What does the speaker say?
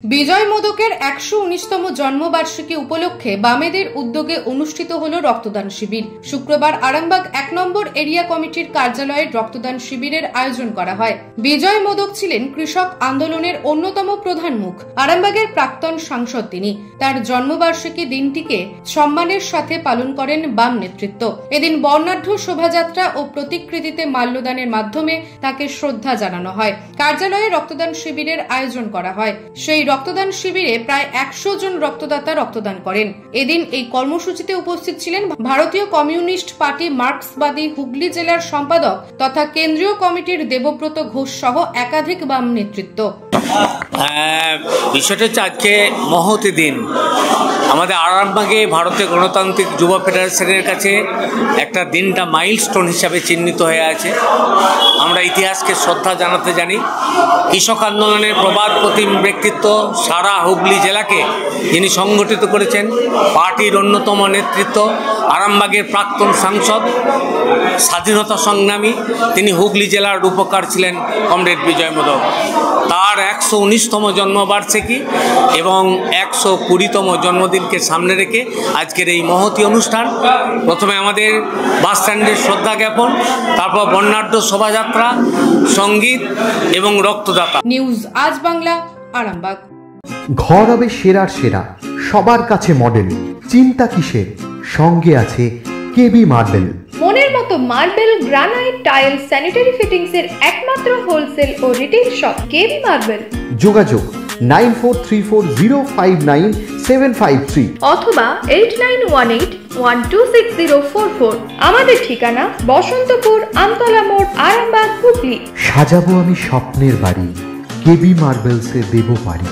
বিজয় মোদকের ১১৯তম জন্মবার্ষিকী উপলক্ষে বামেদের উদ্যোগে অনুষ্ঠিত হল রক্তদান শিবির। শুক্রবার আরামবাগ ১ নম্বর এরিয়া কমিটির কার্যালয়ে রক্তদান শিবিরের আয়োজন করা হয়। বিজয় মোদক ছিলেন কৃষক আন্দোলনের অন্যতম প্রধান মুখ। আরামবাগের প্রাক্তন সাংসদ তিনি। তার জন্মবার্ষিকী দিনটিকে সম্মানের সাথে পালন করেন বাম নেতৃত্ব। এদিন বর্ণাঢ্য শোভাযাত্রা ও প্রতিকৃতিতে মাল্যদানের মাধ্যমে তাকে শ্রদ্ধা জানানো হয়। কার্যালয়ে রক্তদান শিবিরের আয়োজন করা হয়। সেই রক্তদান শিবিরে প্রায় ১০০ জন রক্তদাতা রক্তদান করেন। এদিন এই কর্মসূচিতে উপস্থিত ছিলেন ভারতীয় কমিউনিস্ট পার্টি মার্ক্সবাদী হুগলি জেলার সম্পাদক তথা কেন্দ্রীয় কমিটির দেবব্রত ঘোষ সহ একাধিক বাম নেতৃত্ব। বিষয়টা হচ্ছে আজকে মহতি দিন। আমাদের আরামবাগে ভারতীয় গণতান্ত্রিক যুব ফেডারেশনের কাছে একটা দিনটা মাইলস্টোন হিসাবে চিহ্নিত হয়ে আছে। আমরা ইতিহাসকে শ্রদ্ধা জানাতে জানি। কৃষক আন্দোলনের প্রবাদ প্রতিম ব্যক্তিত্ব সারা হুগলি জেলাকে যিনি সংগঠিত করেছেন, পার্টির অন্যতম নেতৃত্ব, আরামবাগের প্রাক্তন সাংসদ, স্বাধীনতা সংগ্রামী, তিনি হুগলি জেলার রূপকার ছিলেন কমরেড বিজয় মোদক। তার ১১৯তম জন্মবার্ষিকী এবং ১২০তম জন্মদিনকে সামনে রেখে আজকের এই মহতি অনুষ্ঠান। প্রথমে আমাদের বাসস্ট্যান্ডের শ্রদ্ধা জ্ঞাপন, তারপর বর্ণাঢ্য শোভাযাত্রা, সঙ্গীত এবং রক্তদাতা। নিউজ আজ বাংলা, আরামবাগ। ঘর হবে সেরার সেরা, সবার কাছে মডেল। চিন্তা কিসের? সঙ্গে আছে কেবি মার্বেল। মনের মতো marble, granite, tile, sanitary fittings এর একমাত্র হোলসেল ও রিটেল শপ কেবি মার্বেল। যোগাযোগ 9434059753 অথবা 8918126044। আমাদের ঠিকানা বসন্তপুর, আমতলা মোড়, আরামবাগ, হুগলি। সাজাবো আমি স্বপ্নের বাড়ি, কেবি মার্বেলসে দেবো বাড়ি।